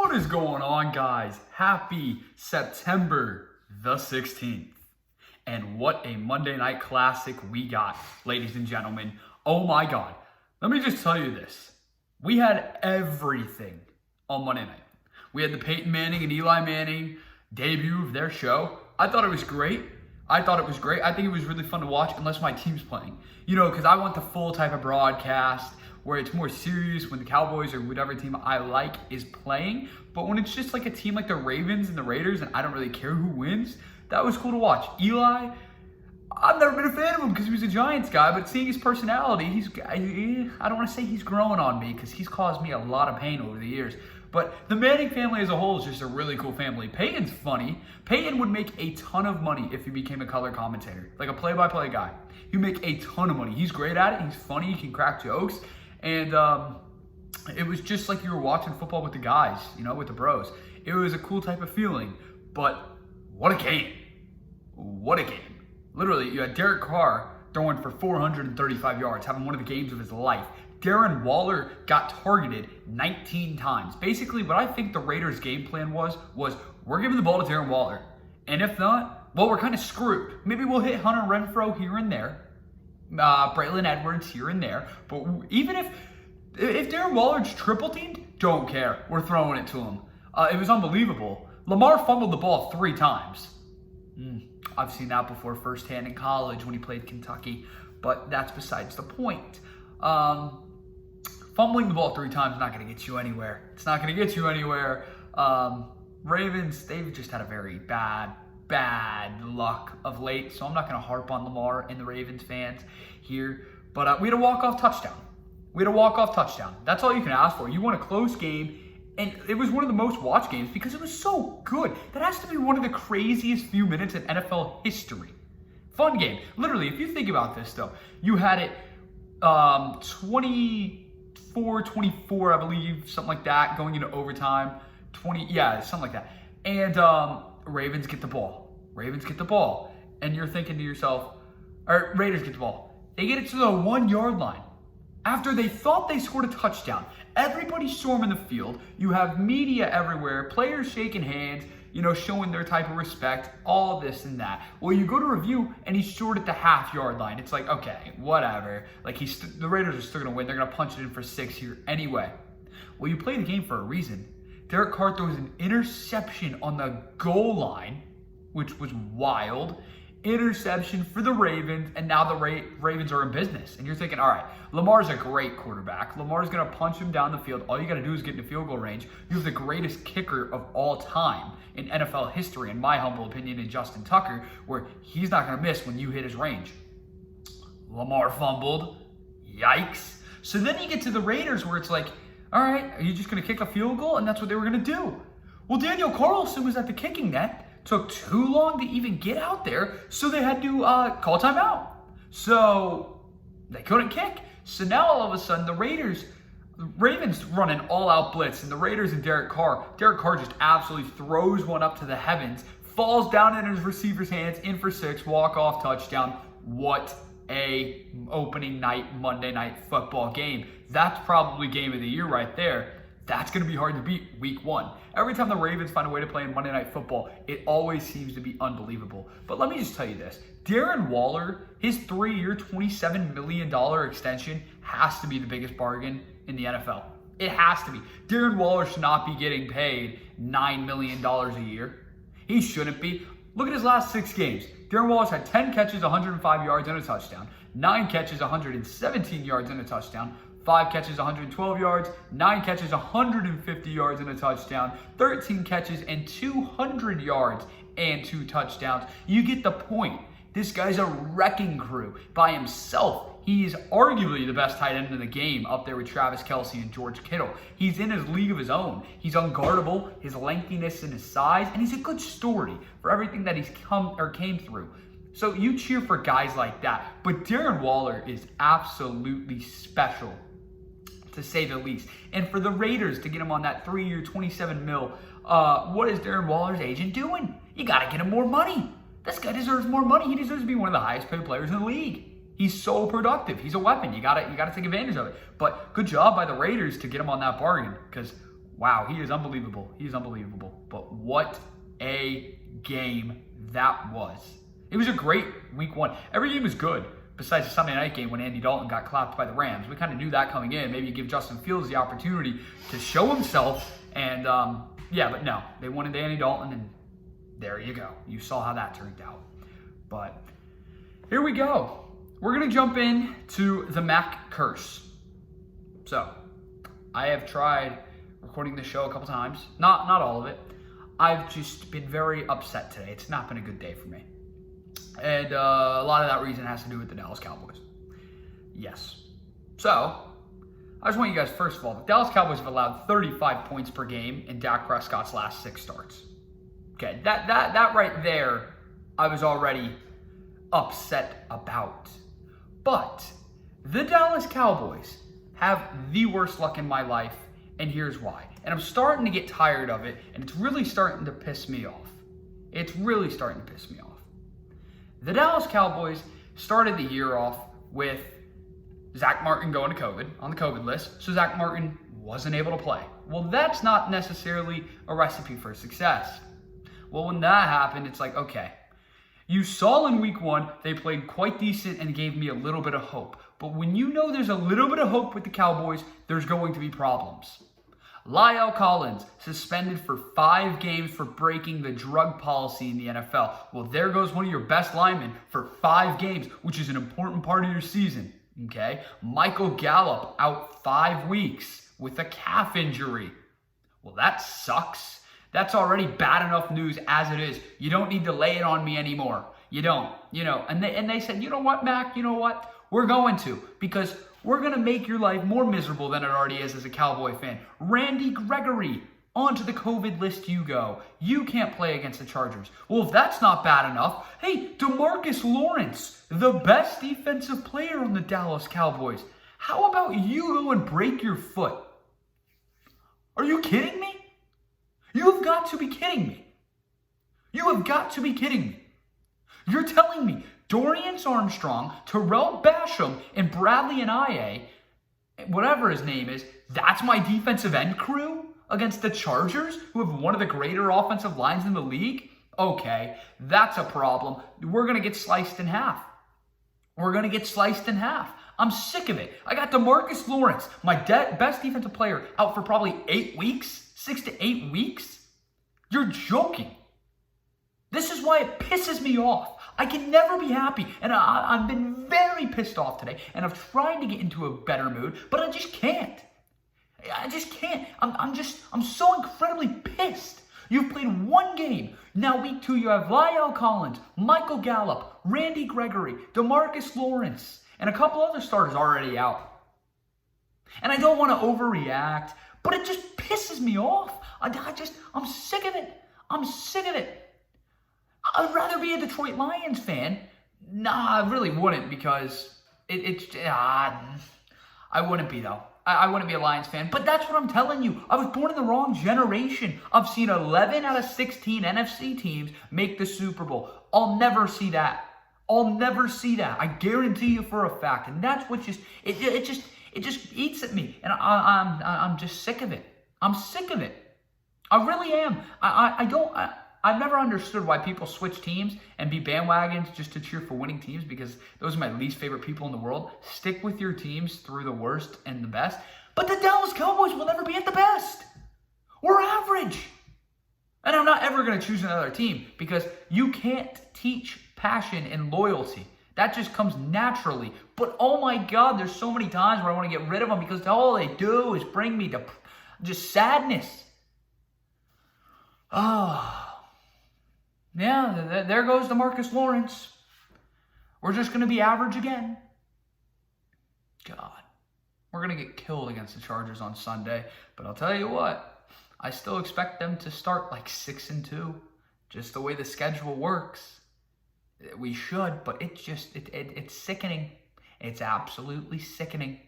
What is going on, guys? Happy September the 16th. And what a Monday night classic we got, ladies and gentlemen. Oh my God. Let me just tell you this. We had everything on Monday night. We had the Peyton Manning and Eli Manning debut of their show. I thought it was great. I think it was really fun to watch, unless my team's playing. You know, because I want the full type of broadcast where it's more serious when the Cowboys or whatever team I like is playing. But when it's just like a team like the Ravens and the Raiders and I don't really care who wins, that was cool to watch. Eli, I've never been a fan of him because he was a Giants guy, but seeing his personality, I don't want to say he's growing on me because he's caused me a lot of pain over the years. But the Manning family as a whole is just a really cool family. Peyton's funny. Peyton would make a ton of money if he became a color commentator, like a play-by-play guy. He'd make a ton of money. He's great at it. He's funny. He can crack jokes. And it was just like you were watching football with the guys, you know, with the bros. It was a cool type of feeling. But what a game. What a game. Literally, you had Derek Carr throwing for 435 yards, having one of the games of his life. Darren Waller got targeted 19 times. Basically, what I think the Raiders' game plan was we're giving the ball to Darren Waller. And if not, well, we're kind of screwed. Maybe we'll hit Hunter Renfrow here and there. Braylon Edwards here and there. But even if Darren Waller's triple teamed, don't care. We're throwing it to him. It was unbelievable. Lamar fumbled the ball 3 times. I've seen that before firsthand in college when he played Kentucky. But that's besides the point. Fumbling the ball 3 times is not going to get you anywhere. It's not going to get you anywhere. Ravens, they've just had a very bad luck of late, so I'm not going to harp on Lamar and the Ravens fans here. But we had a walk-off touchdown. That's all you can ask for. You won a close game, and it was one of the most watched games because it was so good. That has to be one of the craziest few minutes in NFL history. Fun game. Literally, if you think about this, though, you had it 24-24, I believe, something like that, going into overtime. Something like that. And Ravens get the ball. And you're thinking to yourself, or Raiders get the ball. They get it to the 1-yard line. After they thought they scored a touchdown, everybody's storming the field. You have media everywhere, players shaking hands, you know, showing their type of respect, all this and that. Well, you go to review, and he's short at the half-yard line. It's like, okay, whatever. Like, the Raiders are still going to win. They're going to punch it in for 6 here anyway. Well, you play the game for a reason. Derek Carr throws an interception on the goal line, which was wild. Interception for the Ravens, and now the Ravens are in business. And you're thinking, all right, Lamar's a great quarterback. Lamar's going to punch him down the field. All you got to do is get into field goal range. You have the greatest kicker of all time in NFL history, in my humble opinion, in Justin Tucker, where he's not going to miss when you hit his range. Lamar fumbled. Yikes. So then you get to the Raiders where it's like, all right, are you just going to kick a field goal? And that's what they were going to do. Well, Daniel Carlson was at the kicking net. Took too long to even get out there, so they had to call timeout. So they couldn't kick. So now all of a sudden the Ravens run an all-out blitz, and the Raiders and Derek Carr just absolutely throws one up to the heavens, falls down in his receiver's hands, in for 6, walk-off touchdown. What a opening night Monday Night Football game. That's probably game of the year right there. That's going to be hard to beat week 1. Every time the Ravens find a way to play in Monday Night Football, it always seems to be unbelievable. But let me just tell you this. Darren Waller, his 3-year, $27 million extension has to be the biggest bargain in the NFL. It has to be. Darren Waller should not be getting paid $9 million a year. He shouldn't be. Look at his last 6 games. Darren Waller's had 10 catches, 105 yards, and a touchdown. 9 catches, 117 yards, and a touchdown. 5 catches, 112 yards, 9 catches, 150 yards and a touchdown, 13 catches and 200 yards and 2 touchdowns. You get the point. This guy's a wrecking crew by himself. He's arguably the best tight end in the game, up there with Travis Kelce and George Kittle. He's in his league of his own. He's unguardable, his lengthiness and his size, and he's a good story for everything that he's came through. So you cheer for guys like that. But Darren Waller is absolutely special, to say the least. And for the Raiders to get him on that 3-year, $27 million, what is Darren Waller's agent doing? You got to get him more money. This guy deserves more money. He deserves to be one of the highest paid players in the league. He's so productive. He's a weapon. You gotta take advantage of it. But good job by the Raiders to get him on that bargain, because Wow, he is unbelievable. He is unbelievable. But what a game that was. It was a great week 1. Every game was good, besides the Sunday night game when Andy Dalton got clapped by the Rams. We kind of knew that coming in. Maybe you give Justin Fields the opportunity to show himself. And, but no. They won into Andy Dalton, and there you go. You saw how that turned out. But here we go. We're going to jump in to the Mac curse. So, I have tried recording the show a couple times. Not all of it. I've just been very upset today. It's not been a good day for me. And a lot of that reason has to do with the Dallas Cowboys. Yes. So, I just want you guys, first of all, the Dallas Cowboys have allowed 35 points per game in Dak Prescott's last 6 starts. Okay, that right there, I was already upset about. But the Dallas Cowboys have the worst luck in my life, and here's why. And I'm starting to get tired of it, and it's really starting to piss me off. It's really starting to piss me off. The Dallas Cowboys started the year off with Zach Martin going to COVID, on the COVID list, so Zach Martin wasn't able to play. Well, that's not necessarily a recipe for success. Well, when that happened, it's like, okay, you saw in week 1, they played quite decent and gave me a little bit of hope. But when you know there's a little bit of hope with the Cowboys, there's going to be problems. Lyle Collins suspended for 5 games for breaking the drug policy in the NFL. Well, there goes one of your best linemen for 5 games, which is an important part of your season. Okay? Michael Gallup out 5 weeks with a calf injury. Well, that sucks. That's already bad enough news as it is. You don't need to lay it on me anymore. You don't. And they said, you know what, Mac? You know what? We're going to, because we're going to make your life more miserable than it already is as a Cowboy fan. Randy Gregory, onto the COVID list you go. You can't play against the Chargers. Well, if that's not bad enough, hey, DeMarcus Lawrence, the best defensive player on the Dallas Cowboys. How about you go and break your foot? Are you kidding me? You have got to be kidding me. You have got to be kidding me. You're telling me Dorian Armstrong, Terrell Basham, and Bradley and IA, whatever his name is, that's my defensive end crew against the Chargers, who have one of the greater offensive lines in the league? Okay, that's a problem. We're going to get sliced in half. We're going to get sliced in half. I'm sick of it. I got DeMarcus Lawrence, my best defensive player, out for probably 8 weeks, 6 to 8 weeks. You're joking. This is why it pisses me off. I can never be happy, and I've been very pissed off today, and I've tried to get into a better mood, but I just can't. I just can't. I'm so incredibly pissed. You've played 1 game. Now week 2, you have Lyle Collins, Michael Gallup, Randy Gregory, DeMarcus Lawrence, and a couple other starters already out. And I don't want to overreact, but it just pisses me off. I'm sick of it. I'm sick of it. I'd rather be a Detroit Lions fan. Nah, I really wouldn't, because I wouldn't be, though. I wouldn't be a Lions fan, but that's what I'm telling you. I was born in the wrong generation. I've seen 11 out of 16 NFC teams make the Super Bowl. I'll never see that. I'll never see that. I guarantee you for a fact. And that's what it just eats at me. And I'm just sick of it. I'm sick of it. I really am. I've never understood why people switch teams and be bandwagons just to cheer for winning teams, because those are my least favorite people in the world. Stick with your teams through the worst and the best. But the Dallas Cowboys will never be at the best. We're average. And I'm not ever going to choose another team, because you can't teach passion and loyalty. That just comes naturally. But oh my God, there's so many times where I want to get rid of them, because all they do is bring me to just sadness. Yeah, there goes DeMarcus Lawrence. We're just going to be average again. God, we're going to get killed against the Chargers on Sunday. But I'll tell you what, I still expect them to start like 6-2, just the way the schedule works. We should, but it's sickening. It's absolutely sickening.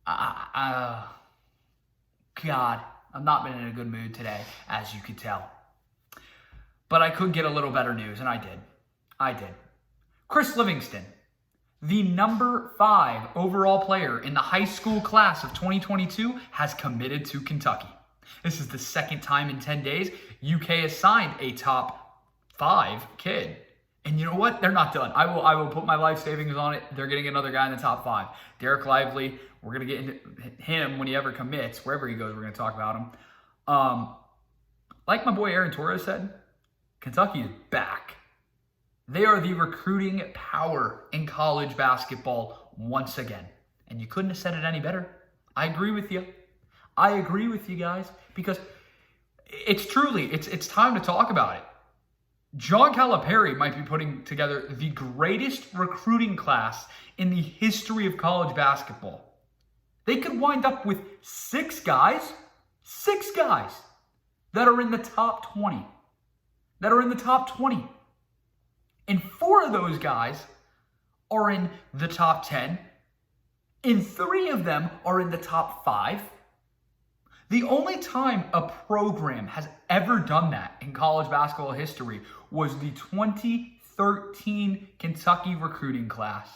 God, I've not been in a good mood today, as you could tell. But I could get a little better news, and I did. Chris Livingston, The number 5 overall player in the high school class of 2022 has committed to Kentucky. This is the second time in 10 days UK has signed a top 5 kid. And you know what? They're not done. I will put my life savings on it. They're getting another guy in the top 5. Derek Lively, we're going to get into him when he ever commits. Wherever he goes, we're going to talk about him. Like my boy Aaron Torres said, Kentucky is back. They are the recruiting power in college basketball once again. And you couldn't have said it any better. I agree with you. I agree with you guys because it's time to talk about it. John Calipari might be putting together the greatest recruiting class in the history of college basketball. They could wind up with 6 guys that are in the top 20. And 4 of those guys are in the top 10. And 3 of them are in the top 5. The only time a program has ever done that in college basketball history was the 2013 Kentucky recruiting class.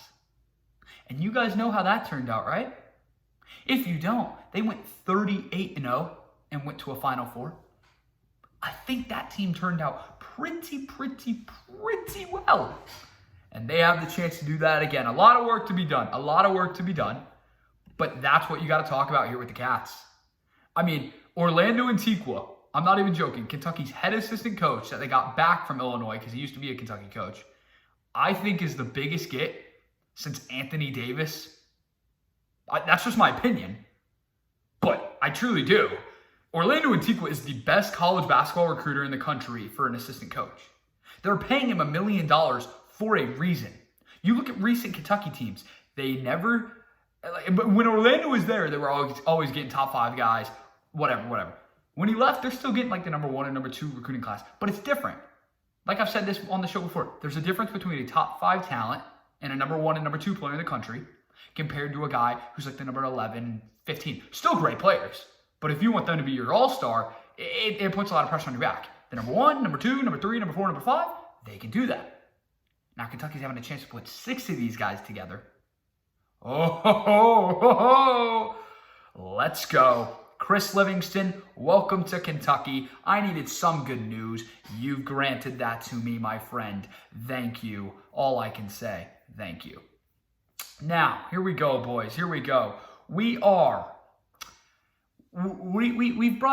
And you guys know how that turned out, right? If you don't, they went 38-0 and went to a Final Four. I think that team turned out pretty well. And they have the chance to do that again. A lot of work to be done. But that's what you got to talk about here with the Cats. I mean, Orlando Antiqua, I'm not even joking, Kentucky's head assistant coach that they got back from Illinois because he used to be a Kentucky coach, I think is the biggest get since Anthony Davis. That's just my opinion, but I truly do. Orlando Antiqua is the best college basketball recruiter in the country for an assistant coach. They're paying him $1 million for a reason. You look at recent Kentucky teams, they never, but when Orlando was there, they were always getting top 5 guys, whatever. When he left, they're still getting like the number 1 and number 2 recruiting class, but it's different. Like I've said this on the show before, there's a difference between a top 5 talent and a number 1 and number 2 player in the country compared to a guy who's like the number 11, 15. Still great players, but if you want them to be your all-star, it puts a lot of pressure on your back. The number 1, number 2, number 3, number 4, number 5, they can do that. Now Kentucky's having a chance to put 6 of these guys together. Let's go. Chris Livingston, welcome to Kentucky. I needed some good news. You've granted that to me, my friend. Thank you. All I can say, thank you. Now, here we go, boys. Here we go. We've brought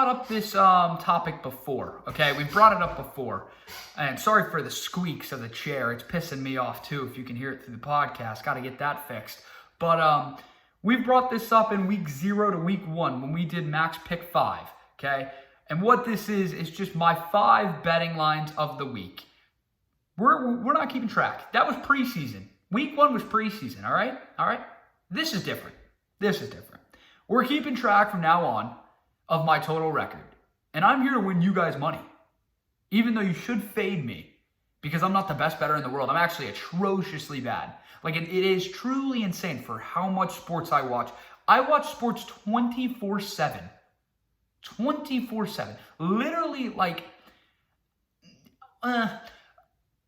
up this topic before, okay? We've brought it up before. And sorry for the squeaks of the chair. It's pissing me off, too, if you can hear it through the podcast. Got to get that fixed. But we've brought this up in week 0 to week 1 when we did Mac's Pick 5, okay? And what this is just my 5 betting lines of the week. We're not keeping track. That was preseason. Week 1 was preseason, all right? All right? This is different. We're keeping track from now on of my total record. And I'm here to win you guys money. Even though you should fade me because I'm not the best bettor in the world. I'm actually atrociously bad. Like, it is truly insane for how much sports I watch. I watch sports 24/7. 24/7. Literally, like,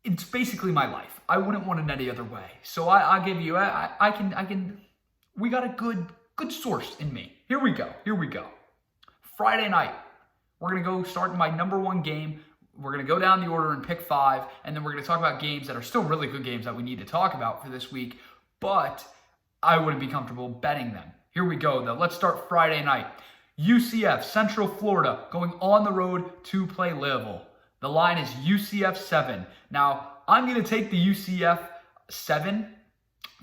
it's basically my life. I wouldn't want it any other way. So I'll give you, we got a good source in me. Here we go. Friday night, we're going to go start my number 1 game. We're going to go down the order and pick 5, and then we're going to talk about games that are still really good games that we need to talk about for this week, but I wouldn't be comfortable betting them. Here we go, though. Let's start Friday night. UCF, Central Florida, going on the road to play Louisville. The line is UCF 7. Now, I'm going to take the UCF 7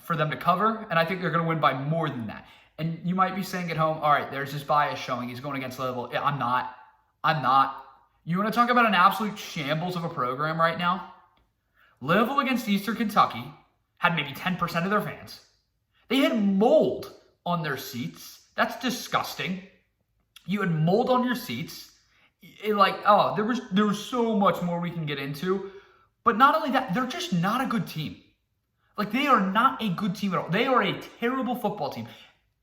for them to cover, and I think they're going to win by more than that. And you might be saying at home, all right, there's this bias showing. He's going against Louisville. Yeah, I'm not. You want to talk about an absolute shambles of a program right now? Louisville against Eastern Kentucky had maybe 10% of their fans. They had mold on their seats. That's disgusting. You had mold on your seats. There was so much more we can get into. But not only that, they're just not a good team. Like, they are not a good team at all. They are a terrible football team.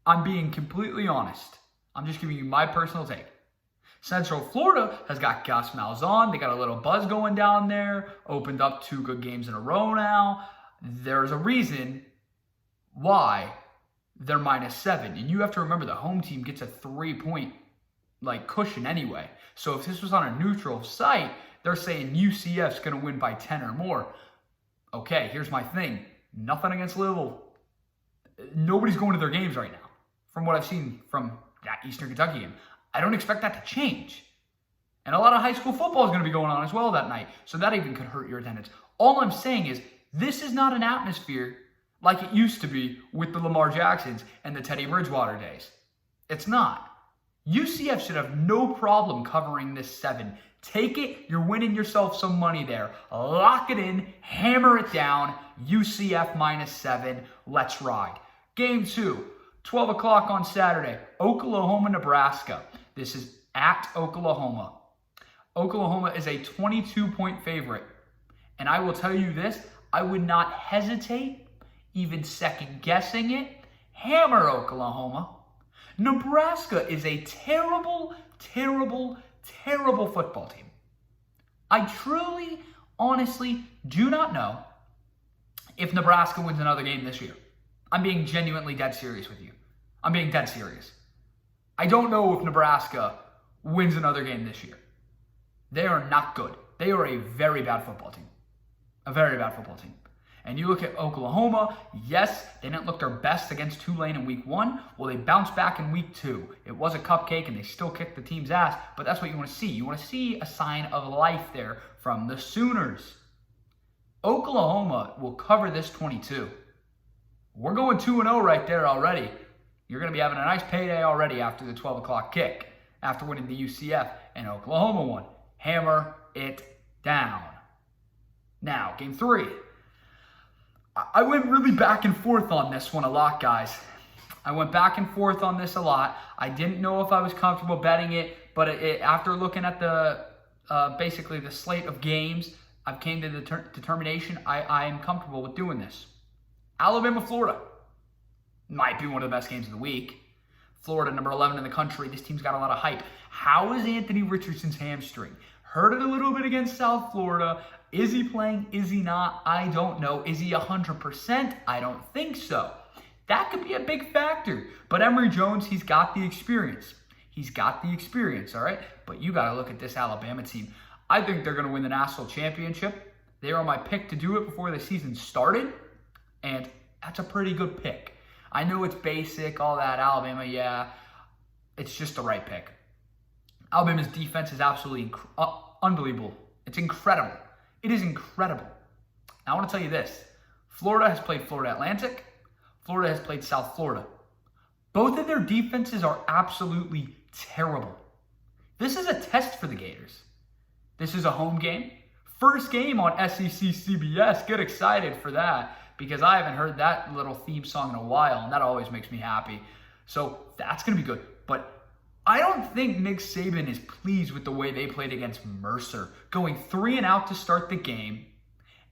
I'm being completely honest. I'm just giving you my personal take. Central Florida has got Gus Malzahn. They got a little buzz going down there. Opened up 2 good games in a row now. There's a reason why they're -7. And you have to remember the home team gets a 3-point cushion anyway. So if this was on a neutral site, they're saying UCF's going to win by 10 or more. Okay, here's my thing. Nothing against Louisville. Nobody's going to their games right now, from what I've seen from that Eastern Kentucky game. I don't expect that to change. And a lot of high school football is going to be going on as well that night. So that even could hurt your attendance. All I'm saying is this is not an atmosphere like it used to be with the Lamar Jacksons and the Teddy Bridgewater days. It's not. UCF should have no problem covering this 7. Take it. You're winning yourself some money there. Lock it in. Hammer it down. UCF -7. Let's ride. Game 2, 12 o'clock on Saturday. Oklahoma, Nebraska. This is at Oklahoma. Oklahoma is a 22-point favorite. And I will tell you this, I would not hesitate, even second-guessing it. Hammer Oklahoma. Nebraska is a terrible, terrible, terrible football team. I truly, honestly do not know if Nebraska wins another game this year. I'm being genuinely dead serious with you. I'm being dead serious. I don't know if Nebraska wins another game this year. They are not good. They are a very bad football team. A very bad football team. And you look at Oklahoma, yes, they didn't look their best against Tulane in week 1. Well, they bounced back in week 2. It was a cupcake, and they still kicked the team's ass, but that's what you want to see. You want to see a sign of life there from the Sooners. Oklahoma will cover this 22. We're going 2-0 right there already. You're going to be having a nice payday already after the 12 o'clock kick, after winning the UCF, and Oklahoma won. Hammer it down. Now, game 3. I went really back and forth on this one a lot, guys. I went back and forth on this a lot. I didn't know if I was comfortable betting it, but after looking at the basically the slate of games, I've came to the determination I am comfortable with doing this. Alabama, Florida. Might be one of the best games of the week. Florida, number 11 in the country. This team's got a lot of hype. How is Anthony Richardson's hamstring? Heard it a little bit against South Florida. Is he playing? Is he not? I don't know. Is he 100%? I don't think so. That could be a big factor. But Emory Jones, he's got the experience. He's got the experience, all right? But you got to look at this Alabama team. I think they're going to win the national championship. They were my pick to do it before the season started. And that's a pretty good pick. I know it's basic, all that. Alabama, yeah. It's just the right pick. Alabama's defense is absolutely unbelievable. It's incredible. It is incredible. Now, I want to tell you this. Florida has played Florida Atlantic. Florida has played South Florida. Both of their defenses are absolutely terrible. This is a test for the Gators. This is a home game. First game on SEC CBS. Get excited for that because I haven't heard that little theme song in a while, and that always makes me happy. So that's going to be good. But I don't think Nick Saban is pleased with the way they played against Mercer. Going 3-and-out to start the game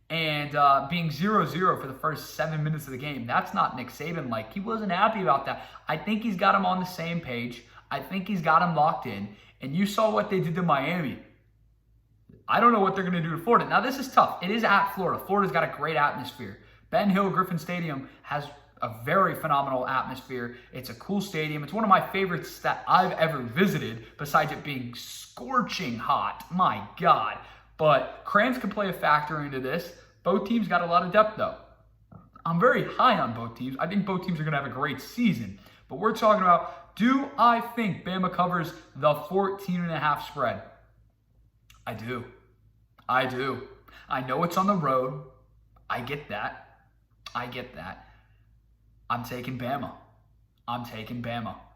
and being 0-0 for the first 7 minutes of the game. That's not Nick Saban. He wasn't happy about that. I think he's got him on the same page. I think he's got him locked in. And you saw what they did to Miami. I don't know what they're going to do to Florida. Now, this is tough. It is at Florida. Florida's got a great atmosphere. Ben Hill Griffin Stadium has a very phenomenal atmosphere. It's a cool stadium. It's one of my favorites that I've ever visited, besides it being scorching hot. My God. But crayons can play a factor into this. Both teams got a lot of depth, though. I'm very high on both teams. I think both teams are going to have a great season. But we're talking about, do I think Bama covers the 14.5 spread? I do. I do. I know it's on the road. I get that. I'm taking Bama.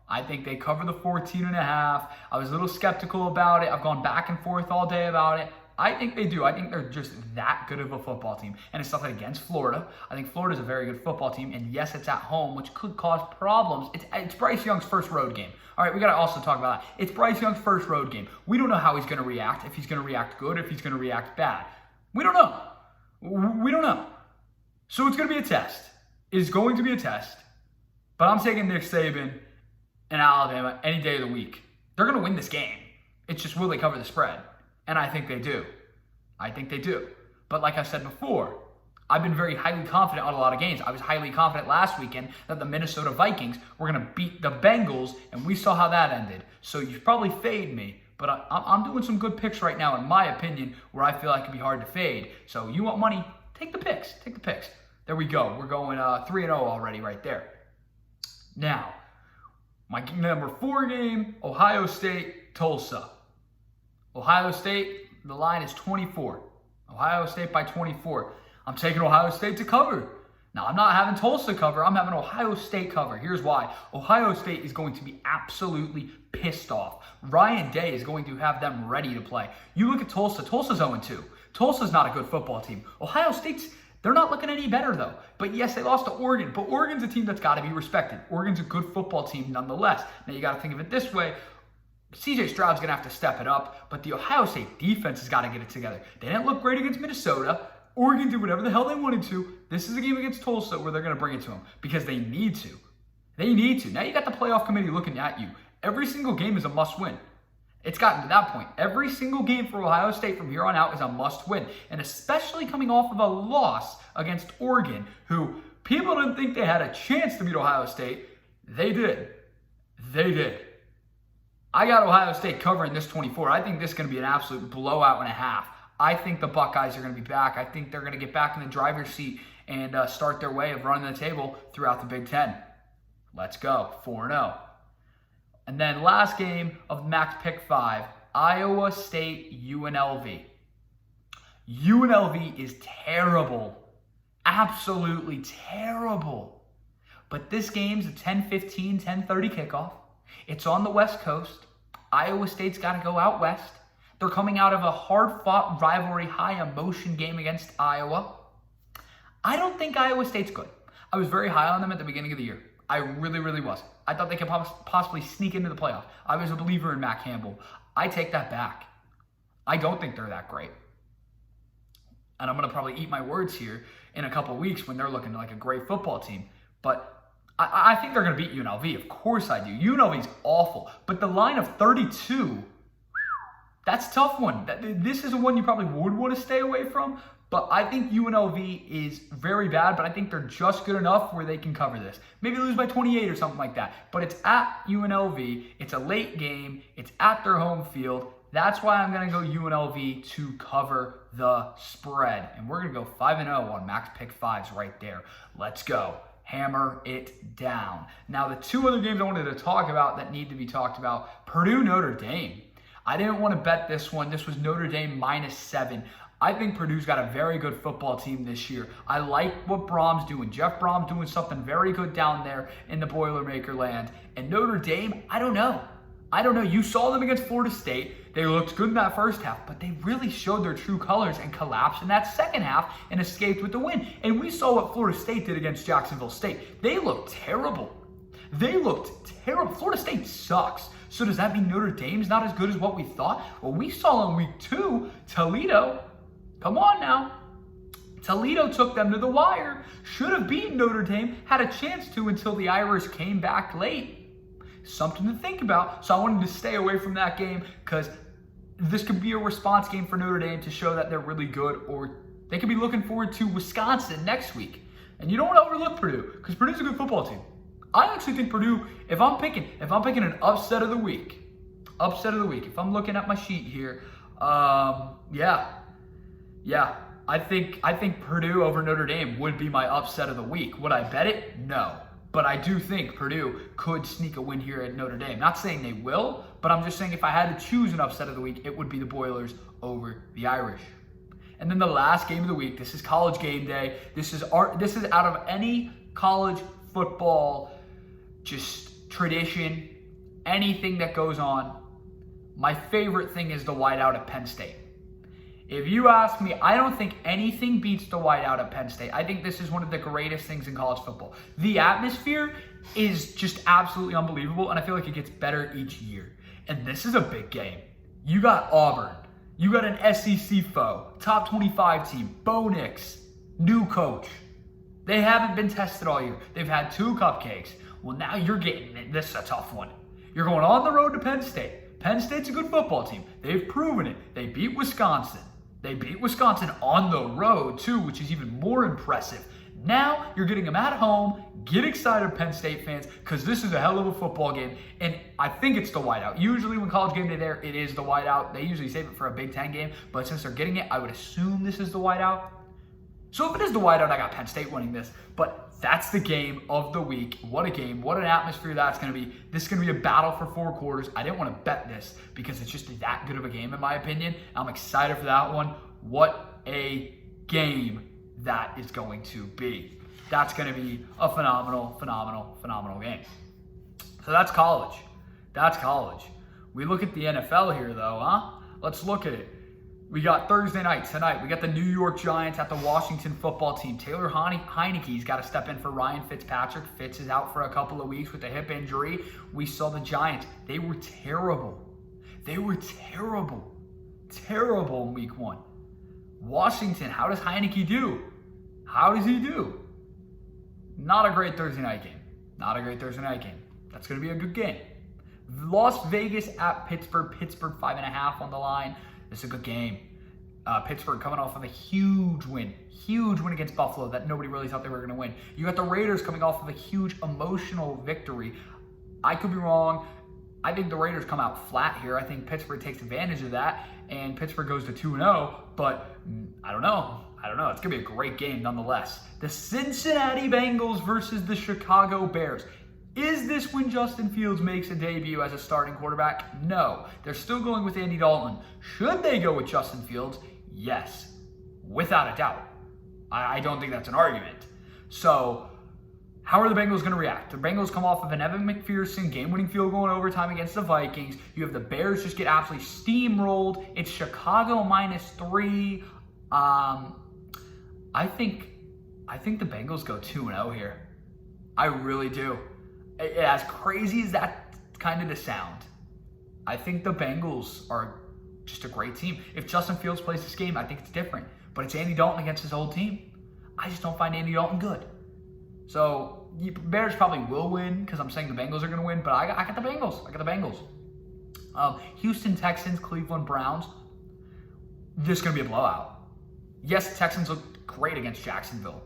I think they cover the 14.5. I was a little skeptical about it. I've gone back and forth all day about it. I think they do. I think they're just that good of a football team. And it's nothing against Florida. I think Florida's a very good football team. And yes, it's at home, which could cause problems. It's Bryce Young's first road game. All right, we got to also talk about that. It's Bryce Young's first road game. We don't know how he's going to react, if he's going to react good, if he's going to react bad. We don't know. So it's going to be a test. It's going to be a test. But I'm taking Nick Saban and Alabama any day of the week. They're going to win this game. It's just, will they cover the spread? And I think they do. But like I said before, I've been very highly confident on a lot of games. I was highly confident last weekend that the Minnesota Vikings were going to beat the Bengals, and we saw how that ended. So you probably fade me, but I'm doing some good picks right now, in my opinion, where I feel like it can be hard to fade. So you want money? Take the picks. Take the picks. There we go. We're going 3-0 already right there. Now, my number 4 game, Ohio State, Tulsa. Ohio State, the line is 24. Ohio State by 24. I'm taking Ohio State to cover. Now, I'm not having Tulsa cover. I'm having Ohio State cover. Here's why. Ohio State is going to be absolutely pissed off. Ryan Day is going to have them ready to play. You look at Tulsa. Tulsa's 0-2. Tulsa's not a good football team. Ohio State's, they're not looking any better, though. But yes, they lost to Oregon. But Oregon's a team that's got to be respected. Oregon's a good football team nonetheless. Now, you got to think of it this way. CJ Stroud's going to have to step it up. But the Ohio State defense has got to get it together. They didn't look great against Minnesota. Oregon did whatever the hell they wanted to. This is a game against Tulsa where they're going to bring it to them because they need to. They need to. Now you got the playoff committee looking at you. Every single game is a must-win. It's gotten to that point. Every single game for Ohio State from here on out is a must-win. And especially coming off of a loss against Oregon, who people didn't think they had a chance to beat Ohio State. They did. They did. I got Ohio State covering this 24. I think this is going to be an absolute blowout and a half. I think the Buckeyes are going to be back. I think they're going to get back in the driver's seat and start their way of running the table throughout the Big Ten. Let's go, 4-0. And then last game of Mac's Pick 5, Iowa State UNLV. UNLV is terrible. Absolutely terrible. But this game's a 10:15, 10:30 kickoff. It's on the West Coast. Iowa State's got to go out west. They're coming out of a hard-fought rivalry, high-emotion game against Iowa. I don't think Iowa State's good. I was very high on them at the beginning of the year. I really, really was. I thought they could possibly sneak into the playoff. I was a believer in Matt Campbell. I take that back. I don't think they're that great. And I'm going to probably eat my words here in a couple weeks when they're looking like a great football team. But I think they're going to beat UNLV. Of course I do. UNLV's awful. But the line of 32... that's a tough one. This is a one you probably would want to stay away from, but I think UNLV is very bad, but I think they're just good enough where they can cover this. Maybe lose by 28 or something like that, but it's at UNLV. It's a late game. It's at their home field. That's why I'm going to go UNLV to cover the spread, and we're going to go 5-0 on Mac's Pick 5s right there. Let's go. Hammer it down. Now, the two other games I wanted to talk about that need to be talked about, Purdue, Notre Dame. I didn't want to bet this one. This was Notre Dame -7. I think Purdue's got a very good football team this year. I like what Brom's doing. Jeff Brom's doing something very good down there in the Boilermaker land. And Notre Dame, I don't know. You saw them against Florida State. They looked good in that first half, but they really showed their true colors and collapsed in that second half and escaped with the win. And we saw what Florida State did against Jacksonville State. They looked terrible. Florida State sucks. So does that mean Notre Dame's not as good as what we thought? Well, we saw in week 2, Toledo. Come on now. Toledo took them to the wire. Should have beaten Notre Dame. Had a chance to until the Irish came back late. Something to think about. So I wanted to stay away from that game because this could be a response game for Notre Dame to show that they're really good, or they could be looking forward to Wisconsin next week. And you don't want to overlook Purdue because Purdue's a good football team. I actually think Purdue, if I'm picking an upset of the week, if I'm looking at my sheet here, I think Purdue over Notre Dame would be my upset of the week. Would I bet it? No. But I do think Purdue could sneak a win here at Notre Dame. Not saying they will, but I'm just saying if I had to choose an upset of the week, it would be the Boilers over the Irish. And then the last game of the week, this is College Game Day. This is out of any college football just tradition, anything that goes on. My favorite thing is the whiteout at Penn State. If you ask me, I don't think anything beats the whiteout at Penn State. I think this is one of the greatest things in college football. The atmosphere is just absolutely unbelievable, and I feel like it gets better each year. And this is a big game. You got Auburn. You got an SEC foe, top 25 team, Bo Nix, new coach. They haven't been tested all year. They've had 2 cupcakes. Well, now you're getting this is a tough one. You're going on the road to Penn State. Penn State's a good football team. They've proven it. They beat Wisconsin. They beat Wisconsin on the road, too, which is even more impressive. Now you're getting them at home. Get excited, Penn State fans, because this is a hell of a football game. And I think it's the whiteout. Usually when College game day there, it is the whiteout. They usually save it for a Big Ten game. But since they're getting it, I would assume this is the whiteout. So if it is the whiteout, I got Penn State winning this. But that's the game of the week. What a game. What an atmosphere that's going to be. This is going to be a battle for 4 quarters. I didn't want to bet this because it's just that good of a game in my opinion. I'm excited for that one. What a game that is going to be. That's going to be a phenomenal game. So that's college. That's college. We look at the NFL here though, huh? Let's look at it. We got Thursday night tonight. We got the New York Giants at the Washington football team. Taylor Heineke's got to step in for Ryan Fitzpatrick. Fitz is out for a couple of weeks with a hip injury. We saw the Giants. They were terrible. They were terrible. Terrible in week 1. Washington, how does Heineke do? How does he do? Not a great Thursday night game. Not a great Thursday night game. That's going to be a good game. Las Vegas at Pittsburgh. Pittsburgh 5.5 on the line. This is a good game. Pittsburgh coming off of a huge win against Buffalo that nobody really thought they were going to win. You got the Raiders coming off of a huge emotional victory. I could be wrong. I think the Raiders come out flat here. I think Pittsburgh takes advantage of that, and Pittsburgh goes to 2-0, but I don't know. It's going to be a great game nonetheless. The Cincinnati Bengals versus the Chicago Bears. Is this when Justin Fields makes a debut as a starting quarterback? No. They're still going with Andy Dalton. Should they go with Justin Fields? Yes. Without a doubt. I don't think that's an argument. So, how are the Bengals going to react? The Bengals come off of an Evan McPherson game-winning field goal in overtime against the Vikings. You have the Bears just get absolutely steamrolled. It's Chicago -3. I think the Bengals go 2-0 here. I really do. As crazy as that kind of to sound, I think the Bengals are just a great team. If Justin Fields plays this game, I think it's different. But it's Andy Dalton against his old team. I just don't find Andy Dalton good. So, Bears probably will win because I'm saying the Bengals are going to win, but I got the Bengals. I got the Bengals. Houston Texans, Cleveland Browns. This is going to be a blowout. Yes, the Texans look great against Jacksonville,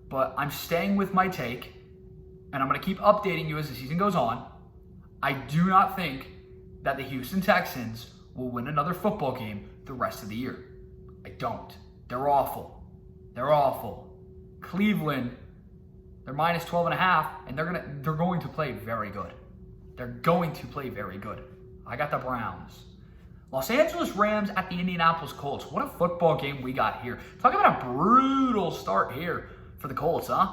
but I'm staying with my take, and I'm going to keep updating you as the season goes on. I do not think that the Houston Texans will win another football game the rest of the year. I don't. They're awful. They're awful. Cleveland, they're -12.5, and they're going to play very good. They're going to play very good. I got the Browns. Los Angeles Rams at the Indianapolis Colts. What a football game we got here. Talk about a brutal start here for the Colts, huh?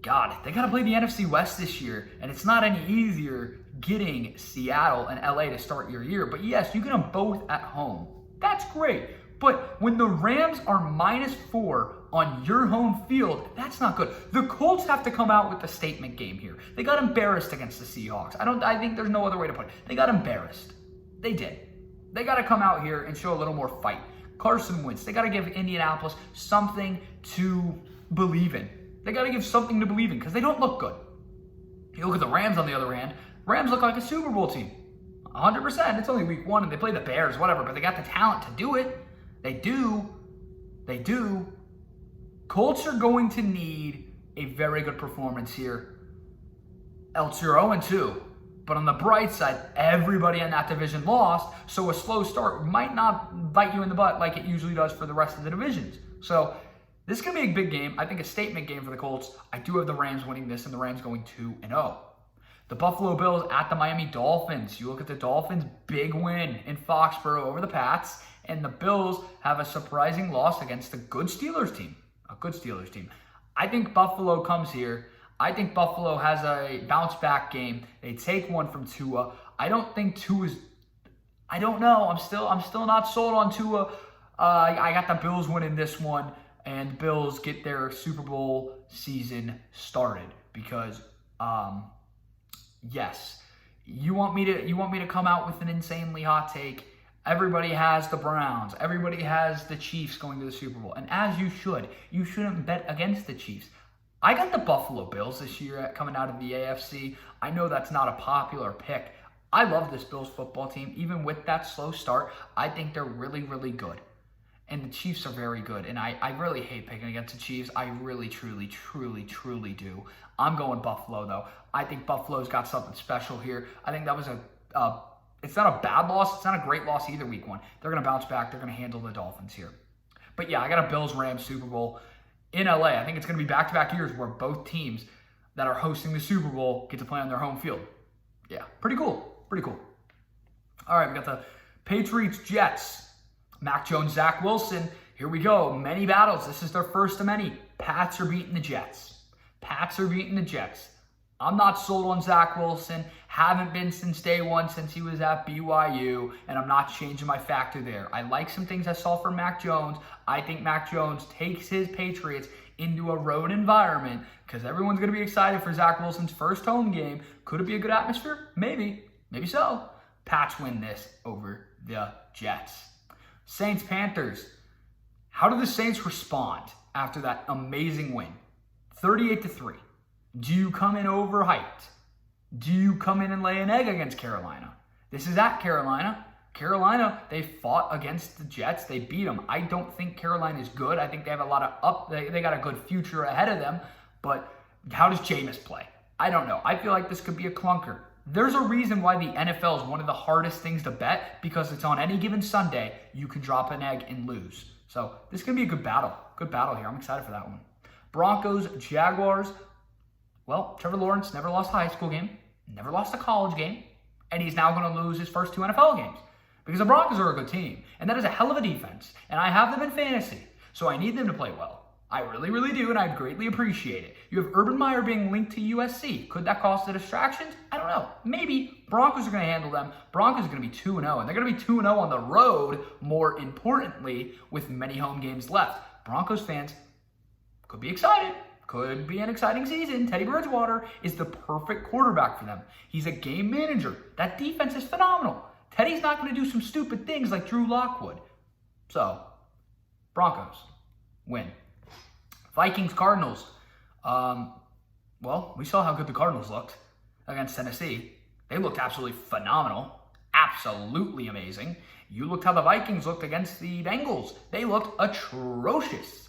God, they got to play the NFC West this year, and it's not any easier getting Seattle and LA to start your year. But yes, you get them both at home. That's great. But when the Rams are -4 on your home field, that's not good. The Colts have to come out with a statement game here. They got embarrassed against the Seahawks. I think there's no other way to put it. They got embarrassed. They did. They got to come out here and show a little more fight. Carson Wentz. They got to give Indianapolis something to believe in. They got to give something to believe in because they don't look good. You look at the Rams on the other hand. Rams look like a Super Bowl team. 100%. It's only week 1 and they play the Bears, whatever, but they got the talent to do it. They do. They do. Colts are going to need a very good performance here. Else you're 0-2. But on the bright side, everybody in that division lost, so a slow start might not bite you in the butt like it usually does for the rest of the divisions. So this is going to be a big game. I think a statement game for the Colts. I do have the Rams winning this, and the Rams going 2-0. The Buffalo Bills at the Miami Dolphins. You look at the Dolphins, big win in Foxborough over the Pats, and the Bills have a surprising loss against a good Steelers team. A good Steelers team. I think Buffalo comes here. I think Buffalo has a bounce-back game. They take one from Tua. I don't think Tua's... I don't know. I'm still not sold on Tua. I got the Bills winning this one, and the Bills get their Super Bowl season started because, yes, you want me to come out with an insanely hot take. Everybody has the Browns. Everybody has the Chiefs going to the Super Bowl, and as you should. You shouldn't bet against the Chiefs. I got the Buffalo Bills this year coming out of the AFC. I know that's not a popular pick. I love this Bills football team. Even with that slow start, I think they're really, really good. And the Chiefs are very good. And I really hate picking against the Chiefs. I really, truly, truly, truly do. I'm going Buffalo, though. I think Buffalo's got something special here. I think that was it's not a bad loss. It's not a great loss either week one. They're going to bounce back. They're going to handle the Dolphins here. But yeah, I got a Bills-Rams Super Bowl in LA. I think it's going to be back-to-back years where both teams that are hosting the Super Bowl get to play on their home field. Yeah, pretty cool. Pretty cool. All right, we got the Patriots-Jets. Mac Jones, Zach Wilson. Here we go. Many battles. This is their first of many. Pats are beating the Jets. Pats are beating the Jets. I'm not sold on Zach Wilson. Haven't been since day one, since he was at BYU, and I'm not changing my factor there. I like some things I saw from Mac Jones. I think Mac Jones takes his Patriots into a road environment because everyone's going to be excited for Zach Wilson's first home game. Could it be a good atmosphere? Maybe. Maybe so. Pats win this over the Jets. Saints-Panthers. How do the Saints respond after that amazing win? 38-3. Do you come in overhyped? Do you come in and lay an egg against Carolina? This is at Carolina. Carolina, they fought against the Jets. They beat them. I don't think Carolina is good. I think they have a lot of they got a good future ahead of them. But how does Jameis play? I don't know. I feel like this could be a clunker. There's a reason why the NFL is one of the hardest things to bet, because it's on any given Sunday, you can drop an egg and lose. So this is going to be a good battle. Good battle here. I'm excited for that one. Broncos, Jaguars. Well, Trevor Lawrence never lost a high school game, never lost a college game, and he's now going to lose his first 2 NFL games because the Broncos are a good team, and that is a hell of a defense, and I have them in fantasy, so I need them to play well. I really, really do, and I greatly appreciate it. You have Urban Meyer being linked to USC. Could that cause the distractions? I don't know. Maybe. Broncos are going to handle them. Broncos are going to be 2-0, and they're going to be 2-0 on the road, more importantly, with many home games left. Broncos fans could be excited. Could be an exciting season. Teddy Bridgewater is the perfect quarterback for them. He's a game manager. That defense is phenomenal. Teddy's not going to do some stupid things like Drew Lock would. So, Broncos win. Vikings, Cardinals. Well, we saw how good the Cardinals looked against Tennessee. They looked absolutely phenomenal. Absolutely amazing. You looked how the Vikings looked against the Bengals. They looked atrocious.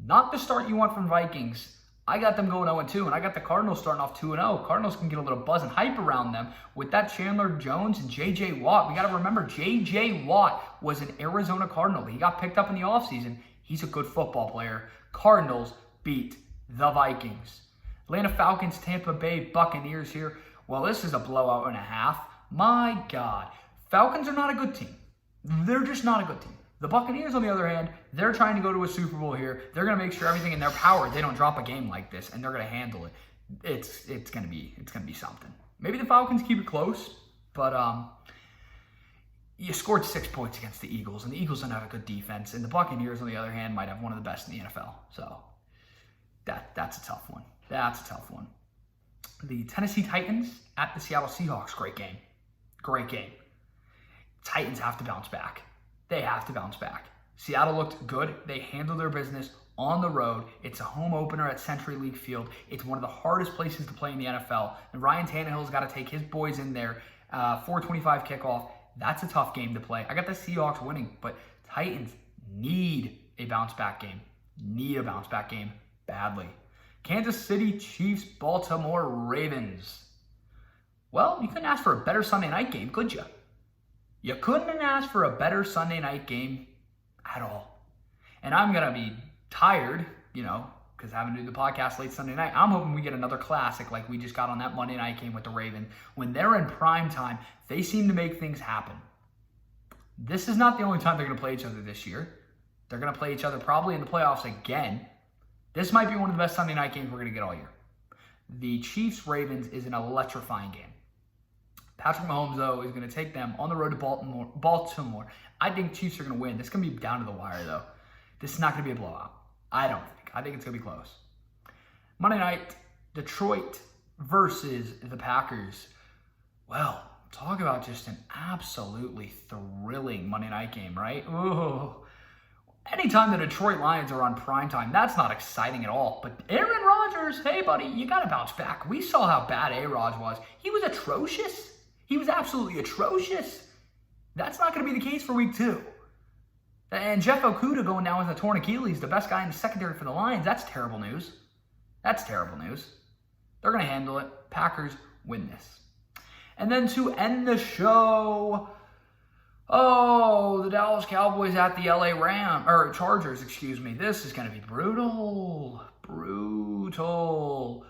Not the start you want from Vikings. I got them going 0-2, and I got the Cardinals starting off 2-0. Cardinals can get a little buzz and hype around them with that Chandler Jones and J.J. Watt. We got to remember, J.J. Watt was an Arizona Cardinal. He got picked up in the offseason. He's a good football player. Cardinals beat the Vikings. Atlanta Falcons, Tampa Bay Buccaneers here. Well, this is a blowout and a half. My God. Falcons are not a good team. They're just not a good team. The Buccaneers, on the other hand, they're trying to go to a Super Bowl here. They're going to make sure everything in their power, they don't drop a game like this, and they're going to handle it. It's going to be something. Maybe the Falcons keep it close, but you scored 6 points against the Eagles, and the Eagles don't have a good defense, and the Buccaneers, on the other hand, might have one of the best in the NFL. So that's a tough one. That's a tough one. The Tennessee Titans at the Seattle Seahawks. Great game. Great game. Titans have to bounce back. They have to bounce back. Seattle looked good. They handled their business on the road. It's a home opener at Century League Field. It's one of the hardest places to play in the NFL. And Ryan Tannehill's got to take his boys in there. 4:25 kickoff. That's a tough game to play. I got the Seahawks winning, but Titans need a bounce back game. Need a bounce back game badly. Kansas City Chiefs, Baltimore Ravens. Well, you couldn't ask for a better Sunday night game, could you? You couldn't ask for a better Sunday night game at all. And I'm going to be tired, because having to do the podcast late Sunday night. I'm hoping we get another classic like we just got on that Monday night game with the Ravens. When they're in prime time, they seem to make things happen. This is not the only time they're going to play each other this year. They're going to play each other probably in the playoffs again. This might be one of the best Sunday night games we're going to get all year. The Chiefs-Ravens is an electrifying game. Patrick Mahomes, though, is going to take them on the road to Baltimore. I think Chiefs are going to win. This is going to be down to the wire, though. This is not going to be a blowout. I don't think. I think it's going to be close. Monday night, Detroit versus the Packers. Well, talk about just an absolutely thrilling Monday night game, right? Ooh. Anytime the Detroit Lions are on primetime, that's not exciting at all. But Aaron Rodgers, hey, buddy, you got to bounce back. We saw how bad A-Rod was. He was atrocious. He was absolutely atrocious. That's not going to be the case for week 2. And Jeff Okuda going down with a torn Achilles, the best guy in the secondary for the Lions. That's terrible news. That's terrible news. They're going to handle it. Packers win this. And then to end the show, the Dallas Cowboys at the LA Chargers, excuse me. This is going to be brutal. Brutal.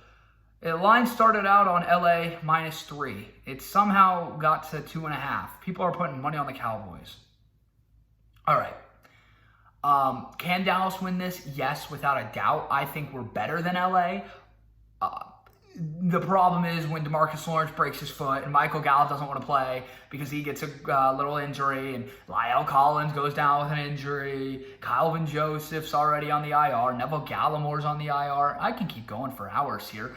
The line started out on LA -3. It somehow got to 2.5. People are putting money on the Cowboys. All right. Can Dallas win this? Yes, without a doubt. I think we're better than LA. The problem is when DeMarcus Lawrence breaks his foot and Michael Gallup doesn't want to play because he gets a little injury, and Lyle Collins goes down with an injury. Calvin Joseph's already on the IR. Neville Gallimore's on the IR. I can keep going for hours here.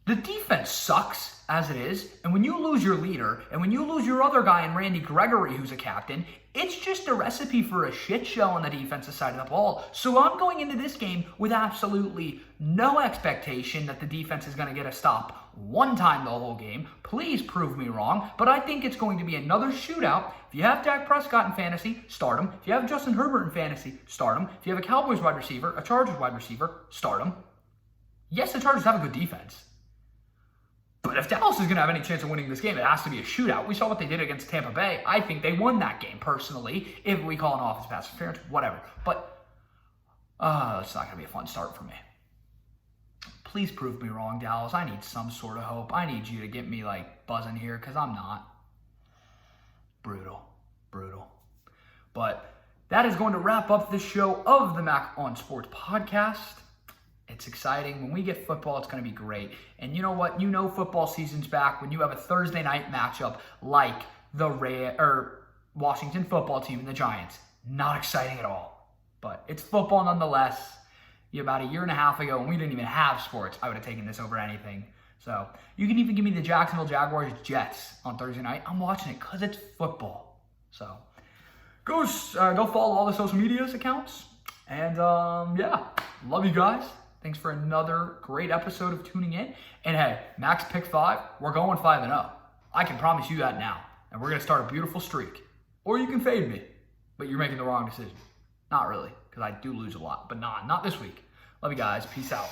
The defense sucks as it is, and when you lose your leader, and when you lose your other guy in Randy Gregory, who's a captain, it's just a recipe for a shit show on the defensive side of the ball. So I'm going into this game with absolutely no expectation that the defense is going to get a stop one time the whole game. Please prove me wrong, but I think it's going to be another shootout. If you have Dak Prescott in fantasy, start him. If you have Justin Herbert in fantasy, start him. If you have a Cowboys wide receiver, a Chargers wide receiver, start him. Yes, the Chargers have a good defense. But if Dallas is going to have any chance of winning this game, it has to be a shootout. We saw what they did against Tampa Bay. I think they won that game, personally, if we call an offense pass interference, whatever. But it's not going to be a fun start for me. Please prove me wrong, Dallas. I need some sort of hope. I need you to get me, buzzing here, because I'm not. Brutal. But that is going to wrap up this show of the Mac on Sports podcast. It's exciting. When we get football, it's going to be great. And you know what? You know football season's back when you have a Thursday night matchup like the Washington football team and the Giants. Not exciting at all. But it's football nonetheless. About a year and a half ago, when we didn't even have sports, I would have taken this over anything. So you can even give me the Jacksonville Jaguars Jets on Thursday night. I'm watching it because it's football. So go follow all the social medias accounts. And love you guys. Thanks for another great episode of tuning in. And hey, Max pick 5. We're going 5-0. I can promise you that now. And we're going to start a beautiful streak. Or you can fade me. But you're making the wrong decision. Not really, because I do lose a lot. But not this week. Love you guys. Peace out.